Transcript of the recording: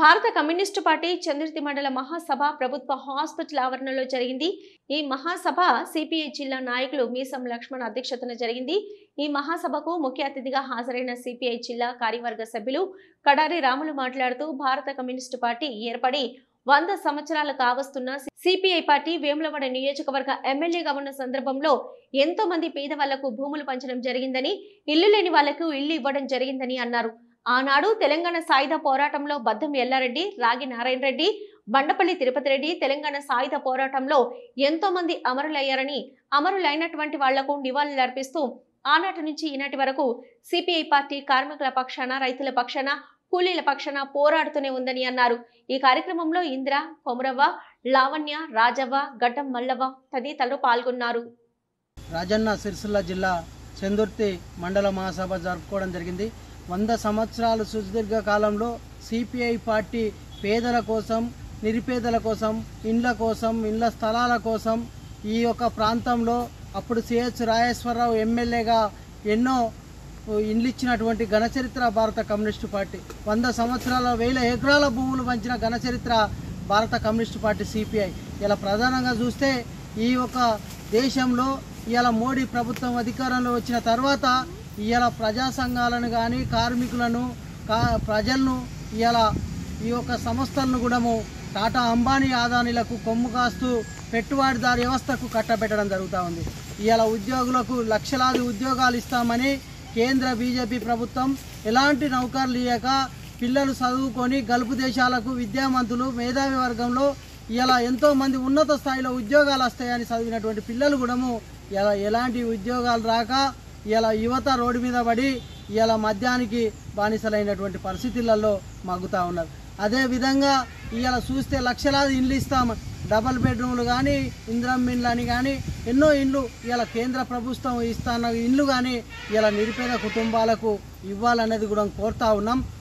భారత communist party చంద్రుతి మండల మహాసభ ప్రభుత్వ హాస్పిటల్ ఆవరణలో జరిగింది. ఈ మహాసభ సిపిఐ జిల్లా నాయకులు మీసం లక్ష్మణ్ అధ్యక్షతన జరిగింది. ఈ మహాసభకు ముఖ్య అతిథిగా హాజరైన సిపిఐ జిల్లా కార్యవర్గ సభ్యులు కడారి రాములు మాట్లాడుతూ భారత కమ్యూనిస్టు పార్టీ ఏర్పడి 100 సంవత్సరాలు కావస్తున్న సిపిఐ పార్టీ వేములవాడ నియోజకవర్గ ఎమ్మెల్యేగా ఉన్న సందర్భంలో ఎంతో మంది పేదవాళ్లకు భూములు పంచడం జరిగిందని, ఇల్లు లేని వాళ్లకు ఇల్లు ఇవ్వడం జరిగిందని అన్నారు. ఆనాడు తెలంగాణ సాయుధ పోరాటంలో బద్దం ఎల్లారెడ్డి, రాగి నారాయణ రెడ్డి, బండపల్లి తిరుపతి రెడ్డి తెలంగాణ సాయుధ పోరాటంలో ఎంతో మంది అమరులయ్యారని, అమరులైనటువంటి వాళ్లకు నివాళులర్పిస్తూ ఆనాటి నుంచి ఈనాటి వరకు సిపిఐ పార్టీ కార్మికుల పక్షాన, రైతుల పక్షాన, కూలీల పక్షాన పోరాడుతూనే ఉందని అన్నారు. ఈ కార్యక్రమంలో ఇంద్ర, కొమరవ్వ, లావణ్య, రాజవ్వ, గడ్డం మల్లవ్వ తదితరులు పాల్గొన్నారు. రాజన్న సిరిసిల్ల జిల్లా చందుర్తి మండల మహాసభ జరుపుకోవడం జరిగింది. 100 సంవత్సరాల సుదీర్ఘ కాలంలో సిపిఐ పార్టీ పేదల కోసం, నిరుపేదల కోసం, ఇండ్ల కోసం, ఇండ్ల స్థలాల కోసం ఈ యొక్క ప్రాంతంలో అప్పుడు సిహెచ్ రాజేశ్వరరావు ఎమ్మెల్యేగా ఎన్నో ఇండ్లు ఇచ్చినటువంటి ఘనచరిత్ర భారత కమ్యూనిస్టు పార్టీ. 100 సంవత్సరాల 1000 ఎకరాల భూములు పంచిన ఘనచరిత్ర భారత కమ్యూనిస్టు పార్టీ సిపిఐ. ఇలా ప్రధానంగా చూస్తే ఈ యొక్క దేశంలో ఇవాళ మోడీ ప్రభుత్వం అధికారంలో వచ్చిన తర్వాత ఇవాళ ప్రజా సంఘాలను కానీ, కార్మికులను, ప్రజలను ఇవాళ ఈ యొక్క సంస్థలను కూడా టాటా, అంబానీ, అదానీలకు కొమ్ము కాస్తూ పెట్టుబడిదారు వ్యవస్థకు కట్టబెట్టడం జరుగుతూ ఉంది. ఇవాళ ఉద్యోగులకు లక్షలాది ఉద్యోగాలు ఇస్తామని కేంద్ర బీజేపీ ప్రభుత్వం ఎలాంటి నౌకర్లు ఇయ్యక పిల్లలు చదువుకొని గల్ఫ్ దేశాలకు విద్యావంతులు, మేధావి వర్గంలో ఇలా ఎంతోమంది ఉన్నత స్థాయిలో ఉద్యోగాలు వస్తాయని చదివినటువంటి పిల్లలు కూడా ఇలా ఎలాంటి ఉద్యోగాలు రాక ఇలా యువత రోడ్డు మీద పడి ఇలా మద్యానికి బానిసలైనటువంటి పరిస్థితులలో మగ్గుతూ ఉన్నారు. అదేవిధంగా ఇలా చూస్తే లక్షలాది ఇండ్లు ఇస్తాము, డబల్ బెడ్రూమ్లు కానీ, ఇందిరమ్మ ఇండ్లు అని కానీ ఎన్నో ఇండ్లు ఇలా కేంద్ర ప్రభుత్వం ఇస్తున్న ఇండ్లు కానీ ఇలా నిరుపేద కుటుంబాలకు ఇవ్వాలనేది కూడా కోరుతా ఉన్నాం.